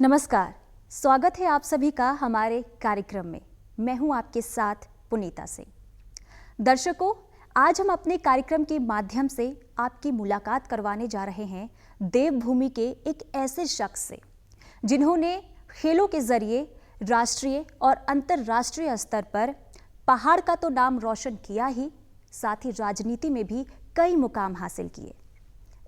नमस्कार, स्वागत है आप सभी का हमारे कार्यक्रम में। मैं हूं आपके साथ पुनीता सिंह। दर्शकों, आज हम अपने कार्यक्रम के माध्यम से आपकी मुलाकात करवाने जा रहे हैं देवभूमि के एक ऐसे शख्स से जिन्होंने खेलों के जरिए राष्ट्रीय और अंतर्राष्ट्रीय स्तर पर पहाड़ का तो नाम रोशन किया ही, साथ ही राजनीति में भी कई मुकाम हासिल किए।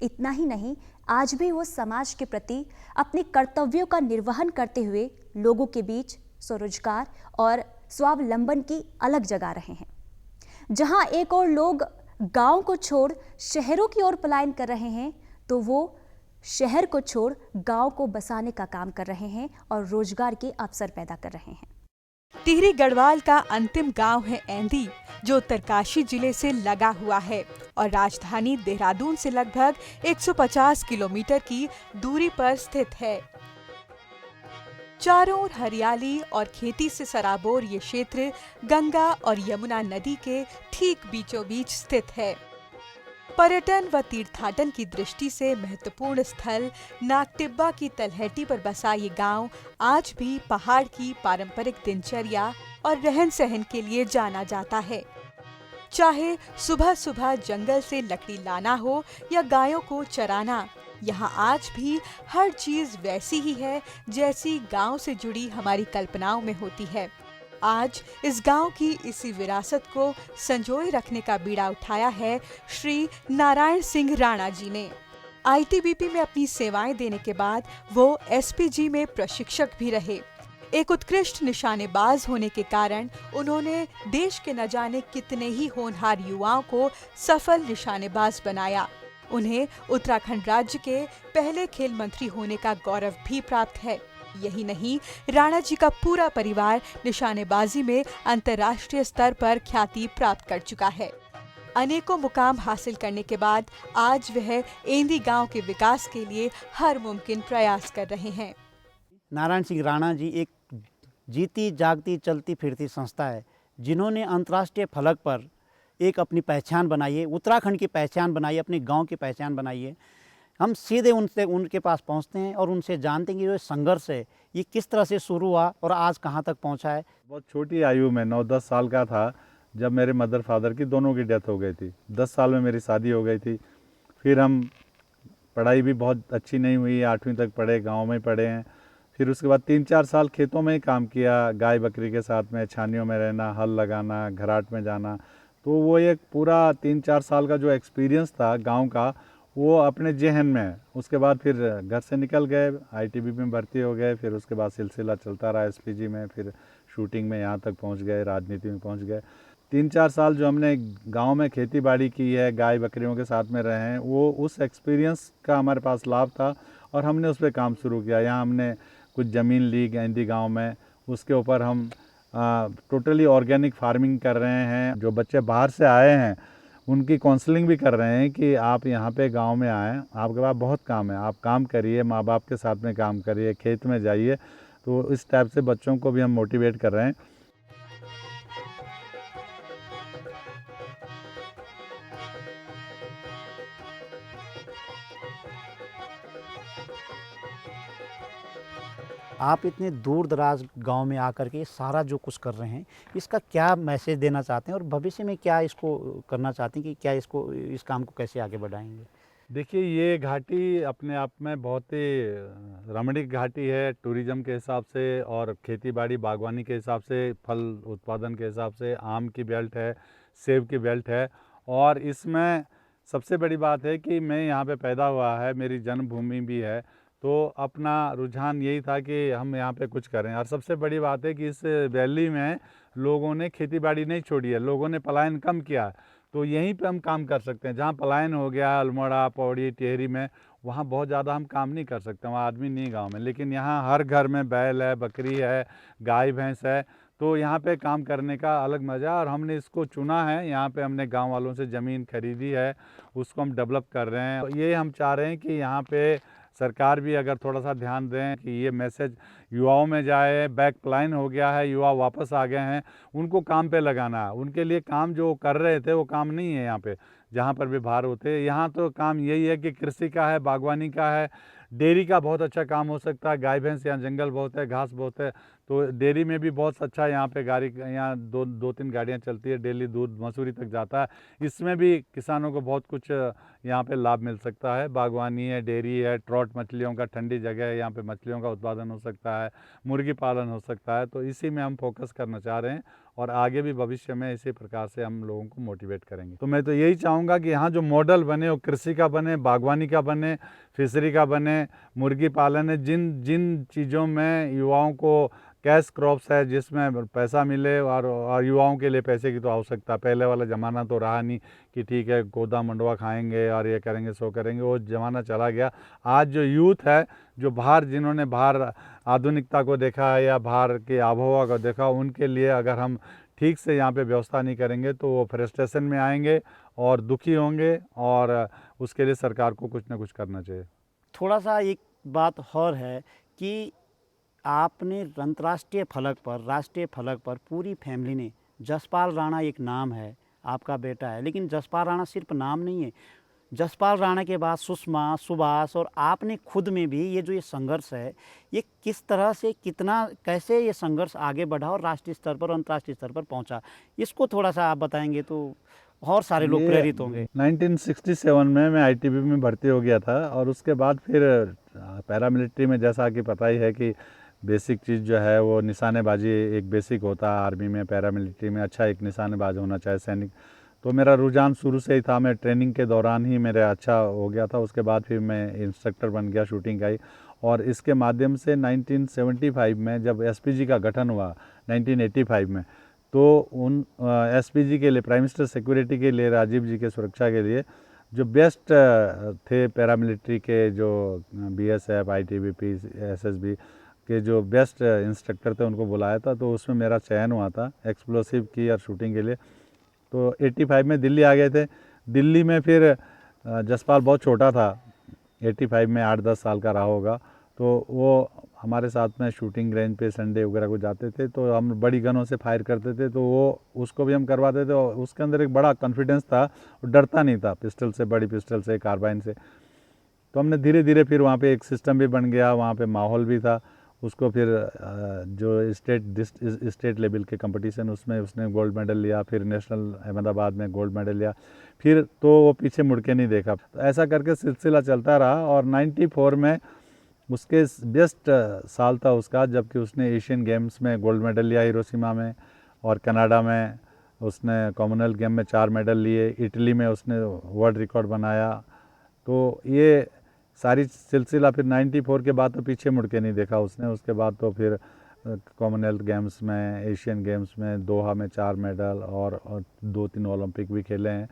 इतना ही नहीं, आज भी वो समाज के प्रति अपने कर्तव्यों का निर्वहन करते हुए लोगों के बीच स्वरोजगार और स्वावलंबन की अलग जगा रहे हैं। जहां एक और लोग गांव को छोड़ शहरों की ओर पलायन कर रहे हैं, तो वो शहर को छोड़ गांव को बसाने का काम कर रहे हैं और रोजगार के अवसर पैदा कर रहे हैं। टिहरी गढ़वाल का अंतिम गांव है ऐंदी, जो उत्तरकाशी जिले से लगा हुआ है और राजधानी देहरादून से लगभग 150 किलोमीटर की दूरी पर स्थित है। चारों ओर हरियाली और खेती से सराबोर ये क्षेत्र गंगा और यमुना नदी के ठीक बीचों बीच स्थित है। पर्यटन व तीर्थाटन की दृष्टि से महत्वपूर्ण स्थल नागटिब्बा की तलहटी पर बसा ये गांव आज भी पहाड़ की पारंपरिक दिनचर्या और रहन सहन के लिए जाना जाता है। चाहे सुबह सुबह जंगल से लकड़ी लाना हो या गायों को चराना, यहाँ आज भी हर चीज वैसी ही है जैसी गांव से जुड़ी हमारी कल्पनाओं में होती है। आज इस गांव की इसी विरासत को संजोए रखने का बीड़ा उठाया है श्री नारायण सिंह राणा जी ने। आईटीबीपी में अपनी सेवाएं देने के बाद वो एसपीजी में प्रशिक्षक भी रहे। एक उत्कृष्ट निशानेबाज होने के कारण उन्होंने देश के न जाने कितने ही होनहार युवाओं को सफल निशानेबाज बनाया। उन्हें उत्तराखंड राज्य के पहले खेल मंत्री होने का गौरव भी प्राप्त है। यही नहीं, राणा जी का पूरा परिवार निशानेबाजी में अंतर्राष्ट्रीय स्तर पर ख्याति प्राप्त कर चुका है। अनेकों मुकाम हासिल करने के बाद आज वह ऐंदी गांव के विकास के लिए हर मुमकिन प्रयास कर रहे हैं। नारायण सिंह राणा जी एक जीती जागती चलती फिरती संस्था है, जिन्होंने अंतर्राष्ट्रीय फलक पर एक अपनी पहचान बनाई है, उत्तराखंड की पहचान बनाई है, अपने गांव की पहचान बनाई है। हम सीधे उनके पास पहुंचते हैं और उनसे जानते हैं कि जो संघर्ष है ये किस तरह से शुरू हुआ और आज कहां तक पहुंचा है। बहुत छोटी आयु में 9-10 साल का था जब मेरे मदर फादर की दोनों की डेथ हो गई थी। 10 साल में मेरी शादी हो गई थी। फिर हम पढ़ाई भी बहुत अच्छी नहीं हुई, 8वीं तक पढ़े, गांव में पढ़े हैं। फिर उसके बाद 3-4 साल खेतों में ही काम किया, गाय बकरी के साथ में छानियों में रहना, हल लगाना, घराट में जाना। तो वो एक पूरा 3-4 साल का जो एक्सपीरियंस था गांव का, वो अपने जहन में है। उसके बाद फिर घर से निकल गए, आईटीबीपी में भर्ती हो गए। फिर उसके बाद सिलसिला चलता रहा एसपीजी में, फिर शूटिंग में यहाँ तक पहुँच गए, राजनीति में पहुँच गए। 3-4 साल जो हमने गांव में खेती बाड़ी की है, गाय बकरियों के साथ में रहे हैं, वो उस एक्सपीरियंस का हमारे पास लाभ था और हमने उस पर काम शुरू किया। यहाँ हमने कुछ ज़मीन ली ऐंदी गाँव में, उसके ऊपर हम टोटली ऑर्गेनिक फार्मिंग कर रहे हैं। जो बच्चे बाहर से आए हैं उनकी काउंसलिंग भी कर रहे हैं कि आप यहाँ पे गांव में आएँ, आपके पास बहुत काम है, आप काम करिए, माँ बाप के साथ में काम करिए, खेत में जाइए। तो इस टाइप से बच्चों को भी हम मोटिवेट कर रहे हैं। आप इतने दूर दराज गांव में आकर के सारा जो कुछ कर रहे हैं, इसका क्या मैसेज देना चाहते हैं और भविष्य में क्या इसको करना चाहते हैं कि क्या इस काम को कैसे आगे बढ़ाएंगे? देखिए, ये घाटी अपने आप में बहुत ही रमणीक घाटी है टूरिज़्म के हिसाब से और खेती बाड़ी बागवानी के हिसाब से, फल उत्पादन के हिसाब से। आम की बेल्ट है, सेब की बेल्ट है और इसमें सबसे बड़ी बात है कि मैं यहाँ पे पैदा हुआ है, मेरी जन्मभूमि भी है। तो अपना रुझान यही था कि हम यहाँ पे कुछ करें। और सबसे बड़ी बात है कि इस वैली में लोगों ने खेती बाड़ी नहीं छोड़ी है, लोगों ने पलायन कम किया है। तो यहीं पे हम काम कर सकते हैं। जहाँ पलायन हो गया अल्मोड़ा, पौड़ी, टिहरी में, वहाँ बहुत ज़्यादा हम काम नहीं कर सकते, वहाँ आदमी नहीं गांव में। लेकिन यहाँ हर घर में बैल है, बकरी है, गाय भैंस है। तो यहाँ पे काम करने का अलग मज़ा और हमने इसको चुना है। यहाँ पे हमने गांव वालों से ज़मीन खरीदी है, उसको हम डेवलप कर रहे हैं। तो ये हम चाह रहे हैं कि यहाँ पे सरकार भी अगर थोड़ा सा ध्यान दें कि ये मैसेज युवाओं में जाए। बैक प्लाइन हो गया है, युवा वापस आ गए हैं, उनको काम पे लगाना है। उनके लिए काम जो कर रहे थे वो काम नहीं है यहाँ पे, जहाँ पर भी बाहर होते। यहाँ तो काम यही है कि कृषि का है, बागवानी का है, डेयरी का बहुत अच्छा काम हो सकता है। गाय भैंस, यहाँ जंगल बहुत है, घास बहुत है, तो डेयरी में भी बहुत अच्छा यहाँ पे गाड़ी, यहाँ दो तीन गाड़ियाँ चलती है, डेली दूध मसूरी तक जाता है। इसमें भी किसानों को बहुत कुछ यहाँ पे लाभ मिल सकता है। बागवानी है, डेयरी है, ट्रॉट मछलियों का, ठंडी जगह है, यहाँ पे मछलियों का उत्पादन हो सकता है, मुर्गी पालन हो सकता है। तो इसी में हम फोकस करना चाह रहे हैं और आगे भी भविष्य में इसी प्रकार से हम लोगों को मोटिवेट करेंगे। तो मैं तो यही चाहूँगा कि यहाँ जो मॉडल बने वो कृषि का बने, बागवानी का बने, फिशरी का बने, मुर्गी पालन है, जिन जिन चीज़ों में युवाओं को कैश क्रॉप्स है, जिसमें पैसा मिले और युवाओं के लिए पैसे की तो आवश्यकता, पहले वाला ज़माना तो रहा नहीं कि ठीक है गोदा मंडवा खाएंगे और ये करेंगे सो करेंगे, वो ज़माना चला गया। आज जो यूथ है, जो बाहर, जिन्होंने बाहर आधुनिकता को देखा है या बाहर की आबोहवा को देखा, उनके लिए अगर हम ठीक से यहाँ पे व्यवस्था नहीं करेंगे तो वो फ्रस्ट्रेशन में आएंगे और दुखी होंगे, और उसके लिए सरकार को कुछ ना कुछ करना चाहिए। थोड़ा सा एक बात और है कि आपने अंतर्राष्ट्रीय फलक पर, राष्ट्रीय फलक पर पूरी फैमिली ने, जसपाल राणा एक नाम है, आपका बेटा है, लेकिन जसपाल राणा सिर्फ नाम नहीं है। जसपाल राणा के बाद सुषमा, सुभाष और आपने खुद में भी ये जो ये संघर्ष है, ये किस तरह से, कितना, कैसे ये संघर्ष आगे बढ़ा और राष्ट्रीय स्तर पर, अंतर्राष्ट्रीय स्तर पर पहुंचा, इसको थोड़ा सा आप बताएंगे तो और सारे लोग प्रेरित होंगे। 1967 में मैं आईटीबीपी में भर्ती हो गया था, और उसके बाद फिर पैरामिलिट्री में, जैसा कि पता ही है कि बेसिक चीज़ जो है वो निशानेबाजी एक बेसिक होता है आर्मी में, पैरामिलिट्री में अच्छा एक निशानेबाज होना चाहिए सैनिक। तो मेरा रुझान शुरू से ही था, मैं ट्रेनिंग के दौरान ही मेरा अच्छा हो गया था। उसके बाद फिर मैं इंस्ट्रक्टर बन गया शूटिंग का ही, और इसके माध्यम से 1975 में जब एसपीजी का गठन हुआ 1985 में, तो उन एसपीजी के लिए, प्राइम मिनिस्टर सिक्योरिटी के लिए, राजीव जी के सुरक्षा के लिए जो बेस्ट थे पैरामिलिट्री के, जो बीएसएफ, आईटीबीपी, एसएसबी के जो बेस्ट इंस्ट्रक्टर थे, उनको बुलाया था। तो उसमें मेरा चयन हुआ था एक्सप्लोसिव की और शूटिंग के लिए। तो 85 में दिल्ली आ गए थे। दिल्ली में फिर जसपाल बहुत छोटा था, 85 में 8-10 साल का रहा होगा। तो वो हमारे साथ में शूटिंग रेंज पे संडे वगैरह को जाते थे, तो हम बड़ी गनों से फायर करते थे, तो वो उसको भी हम करवाते थे। और उसके अंदर एक बड़ा कॉन्फिडेंस था, वो डरता नहीं था पिस्टल से, बड़ी पिस्टल से, कार्बाइन से। तो हमने धीरे धीरे फिर वहाँ पे एक सिस्टम भी बन गया, वहाँ पे माहौल भी था। उसको फिर जो स्टेट लेवल के कंपटीशन, उसमें उसने गोल्ड मेडल लिया, फिर नेशनल अहमदाबाद में गोल्ड मेडल लिया, फिर तो वो पीछे मुड़ के नहीं देखा। तो ऐसा करके सिलसिला चलता रहा, और 94 में उसके बेस्ट साल था उसका, जबकि उसने एशियन गेम्स में गोल्ड मेडल लिया हिरोशिमा में, और कनाडा में उसने कॉमनवेल्थ गेम में 4 मेडल लिए, इटली में उसने वर्ल्ड रिकॉर्ड बनाया। तो ये सारी सिलसिला फिर 94 के बाद तो पीछे मुड़ के नहीं देखा उसने। उसके बाद तो फिर कॉमनवेल्थ गेम्स में, एशियन गेम्स में, दोहा में 4 मेडल, और 2-3 ओलंपिक भी खेले हैं।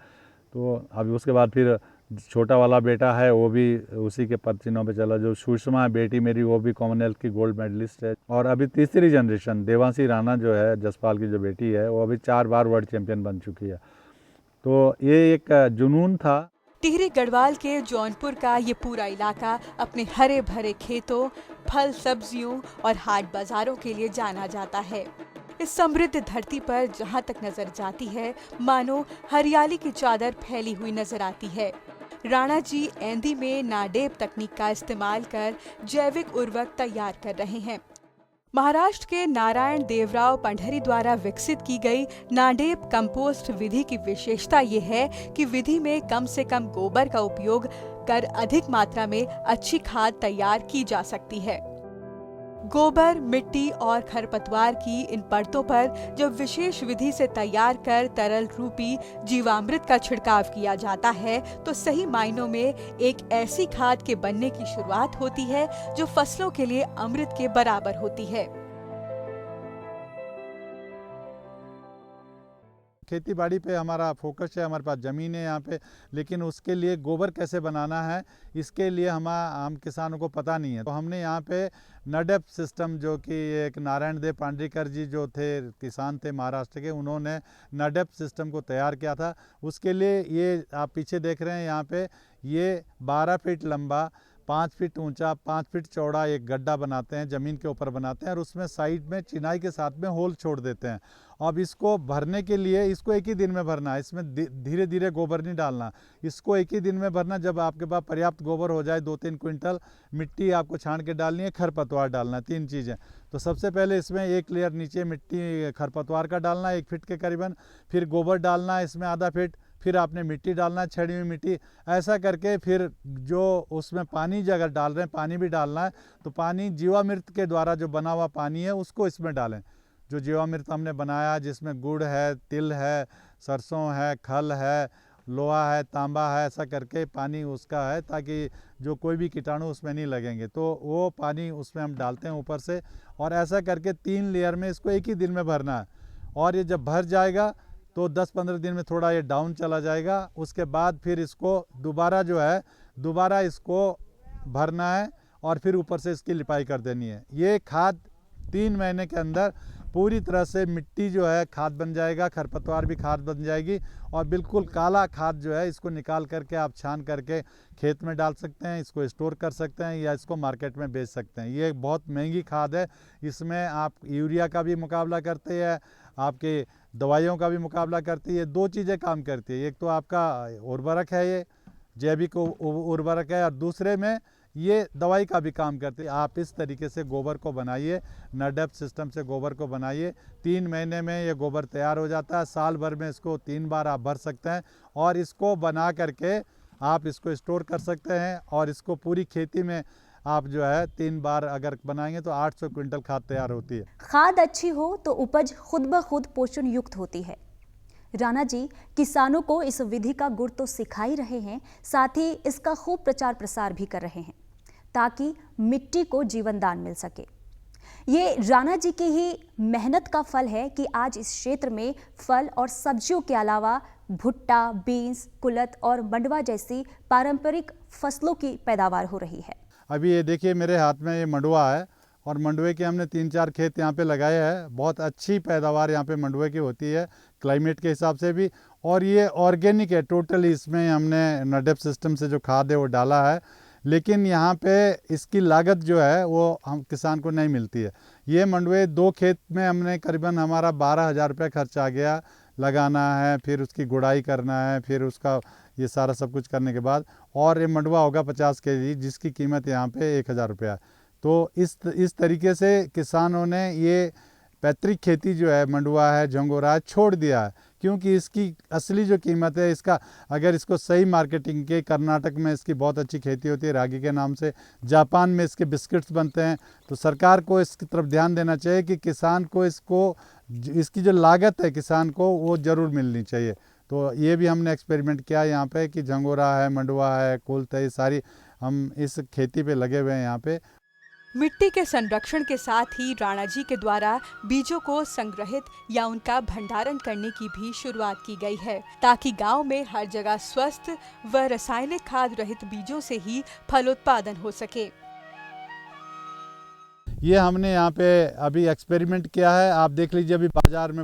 तो अभी उसके बाद फिर छोटा वाला बेटा है, वो भी उसी के पदचिन्हों पे चला। जो सुषमा है बेटी मेरी, वो भी कॉमनवेल्थ की गोल्ड मेडलिस्ट है। और अभी तीसरी जनरेशन देवांशी राणा जो है, जसपाल की जो बेटी है, वो अभी 4 बार वर्ल्ड चैंपियन बन चुकी है। तो ये एक जुनून था। टिहरी गढ़वाल के जौनपुर का ये पूरा इलाका अपने हरे भरे खेतों, फल सब्जियों और हाट बाजारों के लिए जाना जाता है। इस समृद्ध धरती पर जहाँ तक नजर जाती है, मानो हरियाली की चादर फैली हुई नजर आती है। राणा जी ऐंदी में नाडेप तकनीक का इस्तेमाल कर जैविक उर्वरक तैयार कर रहे हैं। महाराष्ट्र के नारायण देवराव पंढरी द्वारा विकसित की गई नाडेप कंपोस्ट विधि की विशेषता ये है कि विधि में कम से कम गोबर का उपयोग कर अधिक मात्रा में अच्छी खाद तैयार की जा सकती है। गोबर, मिट्टी और खरपतवार की इन परतों पर जब विशेष विधि से तैयार कर तरल रूपी जीवामृत का छिड़काव किया जाता है, तो सही मायनों में एक ऐसी खाद के बनने की शुरुआत होती है जो फसलों के लिए अमृत के बराबर होती है। खेती बाड़ी पे हमारा फोकस है, हमारे पास ज़मीन है यहाँ पे, लेकिन उसके लिए गोबर कैसे बनाना है, इसके लिए हम किसानों को पता नहीं है। तो हमने यहाँ पे नाडेप सिस्टम, जो कि एक नारायण देव पांडरीकर जी जो थे, किसान थे महाराष्ट्र के, उन्होंने नाडेप सिस्टम को तैयार किया था। उसके लिए ये आप पीछे देख रहे हैं यहाँ पे, ये 12 फीट लंबा 5 फीट ऊंचा 5 फीट चौड़ा एक गड्ढा बनाते हैं, ज़मीन के ऊपर बनाते हैं और उसमें साइड में चिनाई के साथ में होल छोड़ देते हैं। अब इसको भरने के लिए इसको एक ही दिन में भरना है, इसमें धीरे धीरे गोबर नहीं डालना, इसको एक ही दिन में भरना। जब आपके पास पर्याप्त गोबर हो जाए 2-3 क्विंटल, मिट्टी आपको छान के डालनी है, खरपतवार डालना है, 3 चीज़ें। तो सबसे पहले इसमें एक लेयर नीचे मिट्टी खरपतवार का डालना है 1 फीट के करीबन, फिर गोबर डालना है इसमें आधा फीट, फिर आपने मिट्टी डालना है, छड़ी हुई मिट्टी। ऐसा करके फिर जो उसमें पानी जो अगर डाल रहे हैं पानी भी डालना है, तो पानी जीवामृत के द्वारा जो बना हुआ पानी है उसको इसमें डालें। जो जीवामृत हमने बनाया जिसमें गुड़ है, तिल है, सरसों है, खल है, लोहा है, तांबा है, ऐसा करके पानी उसका है ताकि जो कोई भी कीटाणु उसमें नहीं लगेंगे, तो वो पानी उसमें हम डालते हैं ऊपर से। और ऐसा करके 3 लेयर में इसको एक ही दिन में भरना है। और ये जब भर जाएगा तो 10-15 दिन में थोड़ा ये डाउन चला जाएगा। उसके बाद फिर इसको दोबारा इसको भरना है और फिर ऊपर से इसकी लिपाई कर देनी है। ये खाद 3 महीने के अंदर पूरी तरह से मिट्टी जो है खाद बन जाएगा, खरपतवार भी खाद बन जाएगी और बिल्कुल काला खाद जो है इसको निकाल करके आप छान करके खेत में डाल सकते हैं, इसको स्टोर कर सकते हैं या इसको मार्केट में बेच सकते हैं। ये बहुत महंगी खाद है, इसमें आप यूरिया का भी मुकाबला करते हैं, आपके दवाइयों का भी मुकाबला करती है। 2 चीज़ें काम करती है, एक तो आपका उर्वरक है, ये जैविक उर्वरक है, और दूसरे में ये दवाई का भी काम करती है। आप इस तरीके से गोबर को बनाइए, नडेप सिस्टम से गोबर को बनाइए, 3 महीने में ये गोबर तैयार हो जाता है। साल भर में इसको 3 बार आप भर सकते हैं और इसको बना करके आप इसको स्टोर कर सकते हैं। और इसको पूरी खेती में आप जो है 3 बार अगर बनाएंगे तो 800 क्विंटल खाद तैयार होती है। खाद अच्छी हो तो उपज खुद ब खुद पोषण युक्त होती है। राणा जी किसानों को इस विधि का गुण तो सिखा ही रहे हैं, साथ ही इसका खूब प्रचार प्रसार भी कर रहे हैं ताकि मिट्टी को जीवन दान मिल सके। ये राणा जी की ही मेहनत का फल है कि आज इस क्षेत्र में फल और सब्जियों के अलावा भुट्टा, बीन्स, कुलथ और मंडवा जैसी पारंपरिक फसलों की पैदावार हो रही है। अभी ये देखिए मेरे हाथ में ये मंडवा है और मंडवे के हमने 3-4 खेत यहाँ पे लगाए हैं। बहुत अच्छी पैदावार यहाँ पे मंडवे की होती है क्लाइमेट के हिसाब से भी, और ये ऑर्गेनिक है टोटली। इसमें हमने नडेप सिस्टम से जो खाद है वो डाला है, लेकिन यहाँ पे इसकी लागत जो है वो हम किसान को नहीं मिलती है। ये मंडवे 2 खेत में हमने करीबन हमारा 12,000 रुपये खर्च आ गया, लगाना है, फिर उसकी गुड़ाई करना है, फिर उसका ये सारा सब कुछ करने के बाद, और ये मंडवा होगा 50 केजी जिसकी कीमत यहाँ पे 1,000 रुपया है। तो इस तरीके से किसानों ने ये पैतृक खेती जो है मंडवा है, झंगोरा है, छोड़ दिया है, क्योंकि इसकी असली जो कीमत है इसका, अगर इसको सही मार्केटिंग के, कर्नाटक में इसकी बहुत अच्छी खेती होती है रागी के नाम से, जापान में इसके बिस्किट्स बनते हैं। तो सरकार को इसकी तरफ ध्यान देना चाहिए कि किसान को इसकी जो लागत है किसान को वो ज़रूर मिलनी चाहिए। तो ये भी हमने एक्सपेरिमेंट किया यहाँ पे कि झंगोरा है, मंडवा है, कुल्थ है, ये सारी हम इस खेती पे लगे हुए हैं यहाँ पे। मिट्टी के संरक्षण के साथ ही राणा जी के द्वारा बीजों को संग्रहित या उनका भंडारण करने की भी शुरुआत की गई है, ताकि गांव में हर जगह स्वस्थ व रासायनिक खाद रहित बीजों से ही फलोत्पादन हो सके। ये हमने यहाँ पे अभी एक्सपेरिमेंट किया है। आप देख लीजिए अभी बाज़ार में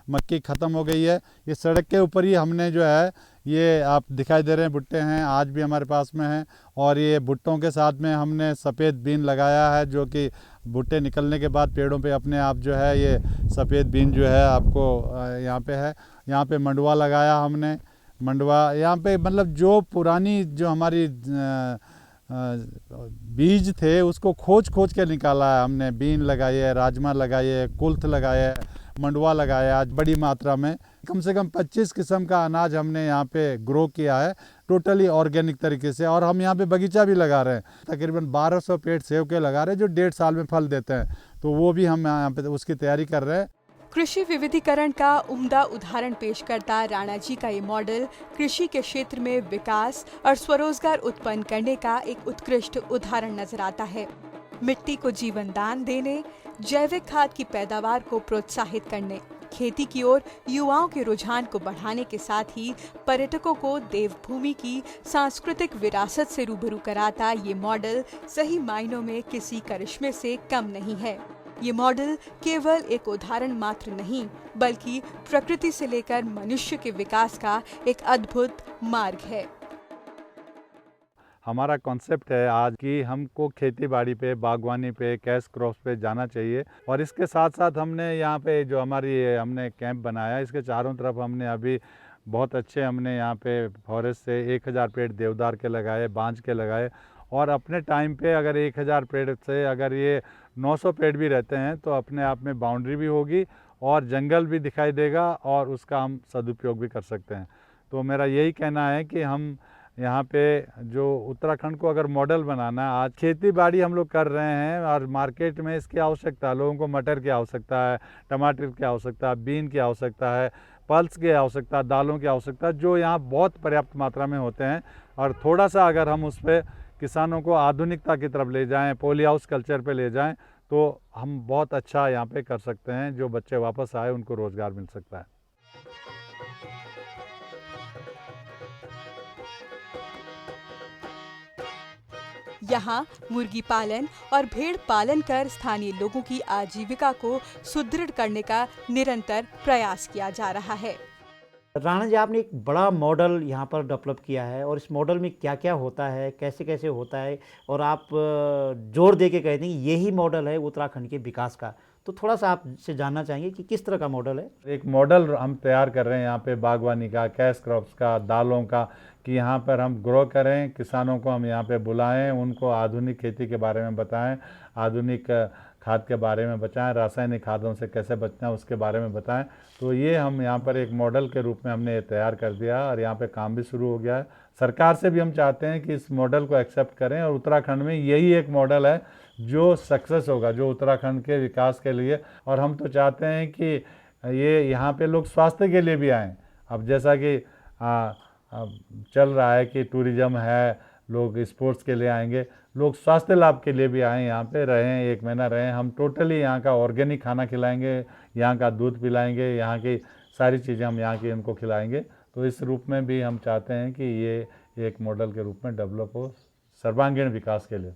मक्की ख़त्म हो गई है, ये सड़क के ऊपर ही हमने जो है ये आप दिखाई दे रहे हैं भुट्टे हैं, आज भी हमारे पास में हैं। और ये भुट्टों के साथ में हमने सफ़ेद बीन लगाया है, जो कि भुट्टे निकलने के बाद पेड़ों पे अपने आप जो है ये सफ़ेद बीन जो है आपको यहाँ पे है। यहाँ पे मंडवा लगाया हमने, मंडवा यहाँ पे मतलब जो पुरानी जो हमारी बीज थे उसको खोज के निकाला है हमने। बीन लगाई है, राजमा लगाई है, कुल्थ लगाया है, मंडवा लगाया आज बड़ी मात्रा में। कम से कम 25 किस्म का अनाज हमने यहाँ पे ग्रो किया है टोटली ऑर्गेनिक तरीके से। और हम यहाँ पे बगीचा भी लगा रहे हैं, तकरीबन 1200 पेड़ सेव के लगा रहे हैं जो 1.5 साल में फल देते हैं, तो वो भी हम यहाँ पे उसकी तैयारी कर रहे हैं। कृषि विविधीकरण का उम्दा उदाहरण पेश करता राणा जी का ये मॉडल कृषि के क्षेत्र में विकास और स्वरोजगार उत्पन्न करने का एक उत्कृष्ट उदाहरण नजर आता है। मिट्टी को जीवन दान देने, जैविक खाद की पैदावार को प्रोत्साहित करने, खेती की ओर युवाओं के रुझान को बढ़ाने के साथ ही पर्यटकों को देवभूमि की सांस्कृतिक विरासत से रूबरू कराता ये मॉडल सही मायनों में किसी करिश्मे से कम नहीं है। ये मॉडल केवल एक उदाहरण मात्र नहीं, बल्कि प्रकृति से लेकर मनुष्य के विकास का एक अद्भुत मार्ग है। हमारा कॉन्सेप्ट है आज कि हमको खेती बाड़ी पे, बागवानी पे, कैश क्रॉप्स पे जाना चाहिए। और इसके साथ साथ हमने यहाँ पे जो हमने कैंप बनाया, इसके चारों तरफ हमने अभी बहुत अच्छे हमने यहाँ पे फॉरेस्ट से 1000 पेड़ देवदार के लगाए, बांज के लगाए। और अपने टाइम पे अगर 1000 पेड़ से अगर ये 900 पेड़ भी रहते हैं तो अपने आप में बाउंड्री भी होगी और जंगल भी दिखाई देगा और उसका हम सदुपयोग भी कर सकते हैं। तो मेरा यही कहना है कि हम यहाँ पे जो उत्तराखंड को अगर मॉडल बनाना है, आज खेती बाड़ी हम लोग कर रहे हैं और मार्केट में इसकी आवश्यकता है, लोगों को मटर की आवश्यकता है, टमाटर की आवश्यकता है, बीन की आवश्यकता है, पल्स की आवश्यकता है, दालों की आवश्यकता है, जो यहाँ बहुत पर्याप्त मात्रा में होते हैं। और थोड़ा सा अगर हम उस पर किसानों को आधुनिकता की तरफ ले जाएं, पॉली हाउस कल्चर पे ले जाएं, तो हम बहुत अच्छा यहाँ पे कर सकते हैं। जो बच्चे वापस आए उनको रोज़गार मिल सकता है। यहाँ मुर्गी पालन और भेड़ पालन कर स्थानीय लोगों की आजीविका को सुदृढ़ करने का निरंतर प्रयास किया जा रहा है। राणा जी, आपने एक बड़ा मॉडल यहाँ पर डेवलप किया है और इस मॉडल में क्या क्या होता है, कैसे कैसे होता है, और आप जोर दे के कहते हैं कि यही मॉडल है उत्तराखंड के विकास का। तो थोड़ा सा आपसे जानना चाहेंगे कि किस तरह का मॉडल है। एक मॉडल हम तैयार कर रहे हैं यहाँ पे बागवानी का, कैश क्रॉप्स का, दालों का, कि यहाँ पर हम ग्रो करें, किसानों को हम यहाँ पे बुलाएं, उनको आधुनिक खेती के बारे में बताएं, आधुनिक खाद के बारे में बताएं, रासायनिक खादों से कैसे बचना है उसके बारे में बताएं। तो ये हम यहाँ पर एक मॉडल के रूप में हमने ये तैयार कर दिया और यहाँ पे काम भी शुरू हो गया है। सरकार से भी हम चाहते हैं कि इस मॉडल को एक्सेप्ट करें और उत्तराखंड में यही एक मॉडल है जो सक्सेस होगा, जो उत्तराखंड के विकास के लिए। और हम तो चाहते हैं कि ये यहाँ पे लोग स्वास्थ्य के लिए भी आएँ। अब जैसा कि चल रहा है कि टूरिज्म है, लोग स्पोर्ट्स के लिए आएंगे, लोग स्वास्थ्य लाभ के लिए भी आएँ, यहाँ पे रहें, 1 महीना रहें। हम टोटली यहाँ का ऑर्गेनिक खाना खिलाएंगे, यहाँ का दूध पिलाएंगे, यहाँ की सारी चीज़ें हम यहाँ की इनको खिलाएंगे। तो इस रूप में भी हम चाहते हैं कि ये एक मॉडल के रूप में डेवलप हो सर्वांगीण विकास के लिए।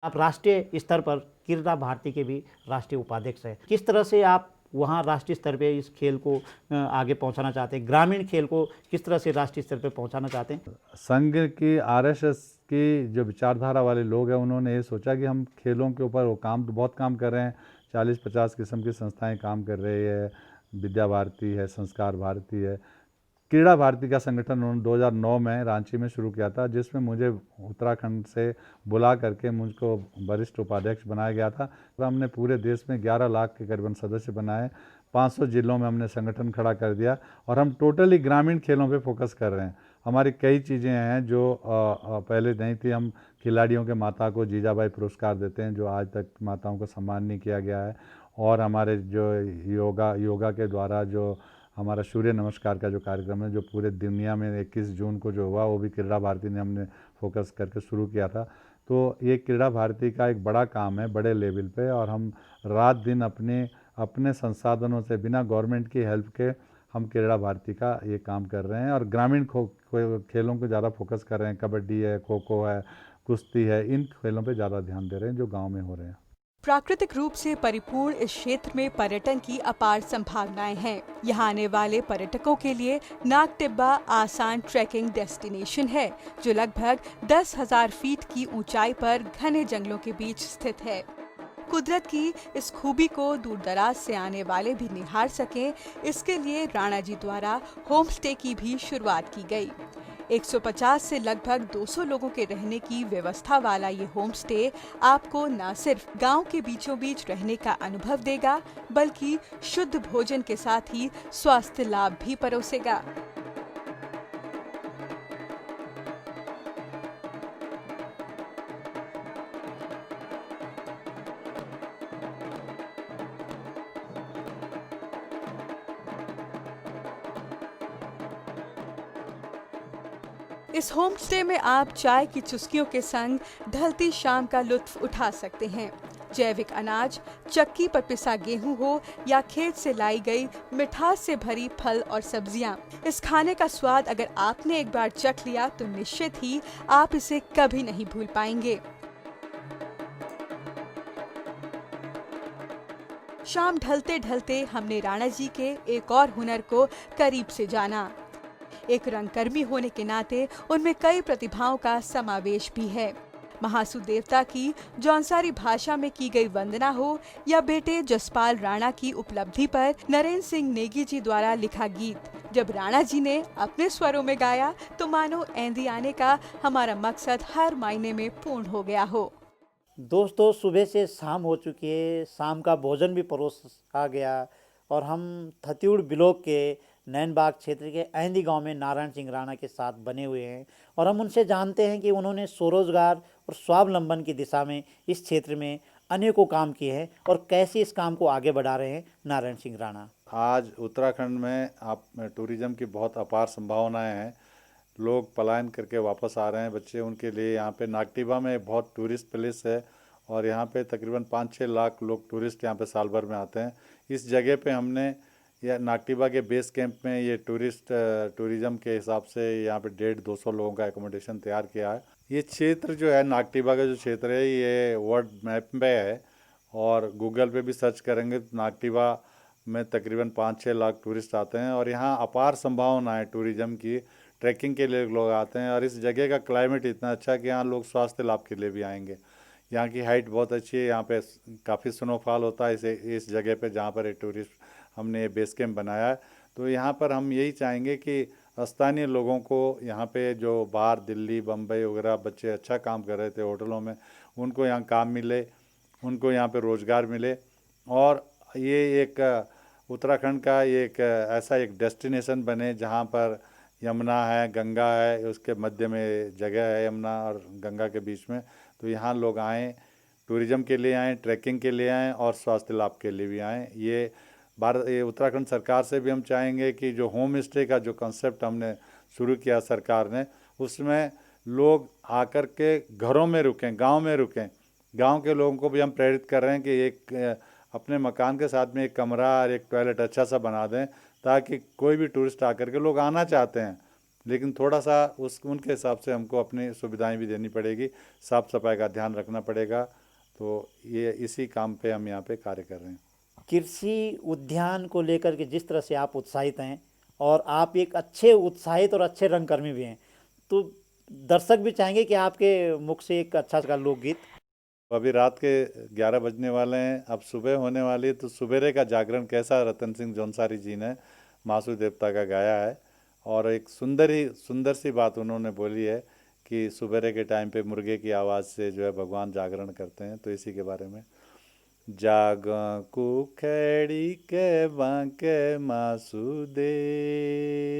आप राष्ट्रीय स्तर पर क्रीड़ा भारती के भी राष्ट्रीय उपाध्यक्ष हैं। किस तरह से आप वहाँ राष्ट्रीय स्तर पे इस खेल को आगे पहुँचाना चाहते हैं, ग्रामीण खेल को किस तरह से राष्ट्रीय स्तर पे पहुँचाना चाहते हैं? संघ की RSS की जो विचारधारा वाले लोग हैं, उन्होंने ये सोचा कि हम खेलों के ऊपर वो बहुत काम कर रहे हैं। 40-50 किस्म की संस्थाएं काम कर रही है, विद्या भारती है, संस्कार भारती है, क्रीड़ा भारती का संगठन उन्होंने 2009 में रांची में शुरू किया था, जिसमें मुझे उत्तराखंड से बुला करके मुझको वरिष्ठ उपाध्यक्ष बनाया गया था। हमने पूरे देश में 11 लाख के करीबन सदस्य बनाए, 500 जिलों में हमने संगठन खड़ा कर दिया और हम टोटली ग्रामीण खेलों पे फोकस कर रहे हैं। हमारी कई चीज़ें हैं जो पहले नहीं थी। हम खिलाड़ियों के माता को जीजाबाई पुरस्कार देते हैं, जो आज तक माताओं को सम्मान नहीं किया गया है। और हमारे जो योगा के द्वारा जो हमारा सूर्य नमस्कार का जो कार्यक्रम है, जो पूरे दुनिया में 21 जून को जो हुआ, वो भी क्रीड़ा भारती ने हमने फोकस करके शुरू किया था। तो ये क्रीड़ा भारती का एक बड़ा काम है बड़े लेवल पे, और हम रात दिन अपने संसाधनों से, बिना गवर्नमेंट की हेल्प के, हम क्रीड़ा भारती का ये काम कर रहे हैं। और ग्रामीण खेलों को ज़्यादा फोकस कर रहे हैं। कबड्डी है, खो खो है, कुश्ती है, इन खेलों पे ज़्यादा ध्यान दे रहे हैं जो गांव में हो रहे हैं। प्राकृतिक रूप से परिपूर्ण इस क्षेत्र में पर्यटन की अपार संभावनाएं हैं। यहाँ आने वाले पर्यटकों के लिए नाग टिब्बा आसान ट्रैकिंग डेस्टिनेशन है, जो लगभग 10,000 फीट की ऊंचाई पर घने जंगलों के बीच स्थित है। कुदरत की इस खूबी को दूर दराज से आने वाले भी निहार सकें, इसके लिए राणा जी द्वारा होम स्टे की भी शुरुआत की गई। 150 से लगभग 200 लोगों के रहने की व्यवस्था वाला ये होम स्टे आपको न सिर्फ गांव के बीचों बीच रहने का अनुभव देगा, बल्कि शुद्ध भोजन के साथ ही स्वास्थ्य लाभ भी परोसेगा। इस होम स्टे में आप चाय की चुस्कियों के संग ढलती शाम का लुत्फ उठा सकते हैं। जैविक अनाज, चक्की पर पिसा गेहूं हो या खेत से लाई गई मिठास से भरी फल और सब्जियां, इस खाने का स्वाद अगर आपने एक बार चख लिया तो निश्चित ही आप इसे कभी नहीं भूल पाएंगे। शाम ढलते ढलते हमने राणा जी के एक और हुनर को करीब से जाना। एक रंगकर्मी होने के नाते उनमें कई प्रतिभाओं का समावेश भी है। महासू देवता की जौनसारी भाषा में की गई वंदना हो या बेटे जसपाल राणा की उपलब्धि पर नरेंद्र सिंह नेगी जी द्वारा लिखा गीत, जब राणा जी ने अपने स्वरों में गाया तो मानो ऐंधी आने का हमारा मकसद हर मायने में पूर्ण हो गया हो। दोस्तों, सुबह से शाम हो चुकी है, शाम का भोजन भी परोसा गया और हम थत्यूड़ ब्लॉक के नैनबाग क्षेत्र के ऐंदी गांव में नारायण सिंह राणा के साथ बने हुए हैं और हम उनसे जानते हैं कि उन्होंने स्वरोजगार और स्वावलंबन की दिशा में इस क्षेत्र में अनेकों काम किए हैं और कैसे इस काम को आगे बढ़ा रहे हैं नारायण सिंह राणा। आज उत्तराखंड में टूरिज्म की बहुत अपार संभावनाएं हैं। लोग पलायन करके वापस आ रहे हैं, बच्चे उनके लिए यहाँ पे नागटिबा में बहुत टूरिस्ट प्लेस है और यहाँ पे तकरीबन 5-6 लाख लोग टूरिस्ट यहाँ पे साल भर में आते हैं। इस जगह पे हमने या नागटिबा के बेस कैंप में ये टूरिज्म के हिसाब से यहाँ पे 150-200 लोगों का एकोमोडेशन तैयार किया है। ये क्षेत्र जो है नागटिबा का जो क्षेत्र है ये वर्ल्ड मैप पे है और गूगल पे भी सर्च करेंगे तो नागटिबा में तकरीबन 5-6 लाख टूरिस्ट आते हैं और यहाँ अपार संभावना है टूरिज्म की। ट्रैकिंग के लिए लोग आते हैं और इस जगह का क्लाइमेट इतना अच्छा है कि यहाँ लोग स्वास्थ्य लाभ के लिए भी आएंगे। यहाँ की हाइट बहुत अच्छी है, यहाँ पे काफ़ी स्नोफॉल होता है इस जगह पे जहाँ पर एक टूरिस्ट हमने ये बेस कैंप बनाया है। तो यहाँ पर हम यही चाहेंगे कि स्थानीय लोगों को यहाँ पे जो बाहर दिल्ली बम्बई वगैरह बच्चे अच्छा काम कर रहे थे होटलों में, उनको यहाँ काम मिले, उनको यहाँ पे रोज़गार मिले और ये एक उत्तराखंड का एक ऐसा एक डेस्टिनेशन बने जहाँ पर यमुना है, गंगा है, उसके मध्य में जगह है यमुना और गंगा के बीच में। तो यहाँ लोग आएँ, टूरिज्म के लिए आएँ, ट्रैकिंग के लिए आएँ और स्वास्थ्य लाभ के लिए भी आएँ। ये उत्तराखंड सरकार से भी हम चाहेंगे कि जो होम स्टे का जो कंसेप्ट हमने शुरू किया सरकार ने, उसमें लोग आकर के घरों में रुकें, गांव में रुकें। गांव के लोगों को भी हम प्रेरित कर रहे हैं कि एक अपने मकान के साथ में एक कमरा और एक टॉयलेट अच्छा सा बना दें ताकि कोई भी टूरिस्ट आकर के, लोग आना चाहते हैं लेकिन थोड़ा सा उनके हिसाब से हमको अपनी सुविधाएं भी देनी पड़ेगी, साफ़ सफाई का ध्यान रखना पड़ेगा। तो ये इसी काम पे हम यहाँ पे कार्य कर रहे हैं। कृषि उद्यान को लेकर के जिस तरह से आप उत्साहित हैं और आप एक अच्छे उत्साहित और अच्छे रंगकर्मी भी हैं, तो दर्शक भी चाहेंगे कि आपके मुख से एक अच्छा सा लोकगीत। अभी रात के 11 बजने वाले हैं, अब सुबह होने वाली है, तो सुबेरे का जागरण कैसा रतन सिंह जौनसारी जी ने महासू देवता का गाया है और एक सुंदर सी बात उन्होंने बोली है कि सुबेरे के टाइम पे मुर्गे की आवाज़ से जो है भगवान जागरण करते हैं। तो इसी के बारे में जाग कुखड़ी के बांके महासू देवा,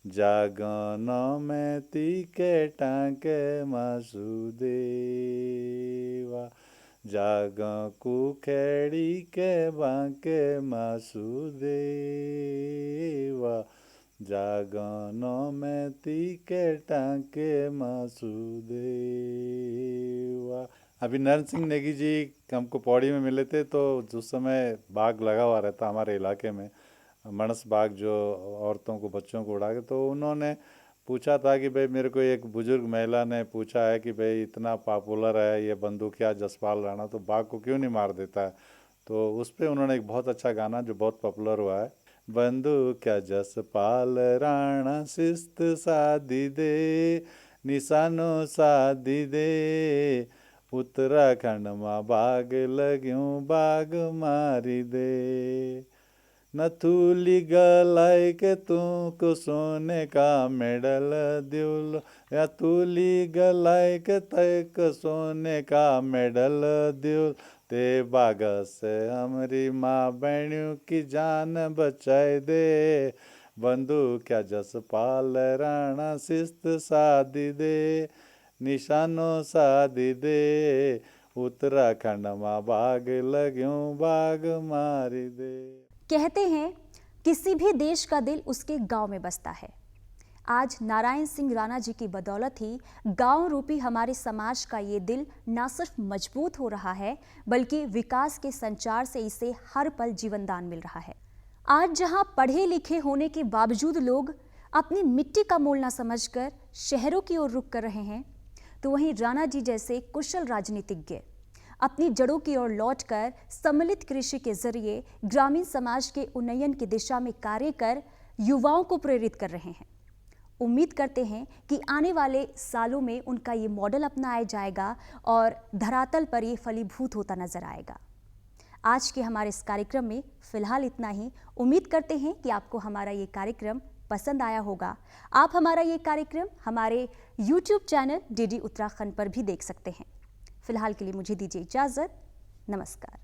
जागन में तीके टांके महासू देवा, जाग कुखड़ी के बांके महासू देवा, जागन में तीके टांके महासू देवा। अभी नरेंद्र सिंह नेगी जी हमको पौड़ी में मिले थे तो उस समय बाग लगा हुआ रहता हमारे इलाके में, मानस बाग, जो औरतों को बच्चों को उड़ा के, तो उन्होंने पूछा था कि भाई मेरे को एक बुजुर्ग महिला ने पूछा है कि भाई इतना पॉपुलर है ये बंदूकिया जसपाल राणा, तो बाघ को क्यों नहीं मार देता है। तो उस पर उन्होंने एक बहुत अच्छा गाना जो बहुत पॉपुलर हुआ है, बंदूकिया जसपाल राणा शिस्त साधी दे, निशानो साधी दे, उत्तराखंड में बाघ लग्यूं बाघ मारी दे, नथुली गलाई के तुमको सोने का मेडल दियो, या तुली गलाई के तक सोने का मेडल दियो, ते बाघ से हमारी माँ बहनियों की जान बचाए दे, बंदूकिया जसपाल राणा शिस्त साधी दे, निशानो साधी दे, उत्तराखंड में बाघ लग्यूं बाघ मारी दे। कहते हैं किसी भी देश का दिल उसके गांव में बसता है। आज नारायण सिंह राणा जी की बदौलत ही गांव रूपी हमारे समाज का ये दिल न सिर्फ मजबूत हो रहा है बल्कि विकास के संचार से इसे हर पल जीवनदान मिल रहा है। आज जहां पढ़े लिखे होने के बावजूद लोग अपनी मिट्टी का मोल न समझकर शहरों की ओर रुख कर रहे हैं, तो वहीं राणा जी जैसे कुशल राजनीतिज्ञ अपनी जड़ों की ओर लौटकर सम्मिलित कृषि के जरिए ग्रामीण समाज के उन्नयन की दिशा में कार्य कर युवाओं को प्रेरित कर रहे हैं। उम्मीद करते हैं कि आने वाले सालों में उनका ये मॉडल अपनाया जाएगा और धरातल पर ये फलीभूत होता नजर आएगा। आज के हमारे इस कार्यक्रम में फिलहाल इतना ही। उम्मीद करते हैं कि आपको हमारा ये कार्यक्रम पसंद आया होगा। आप हमारा ये कार्यक्रम हमारे YouTube चैनल DD उत्तराखंड पर भी देख सकते हैं। फिलहाल के लिए मुझे दीजिए इजाजत। नमस्कार।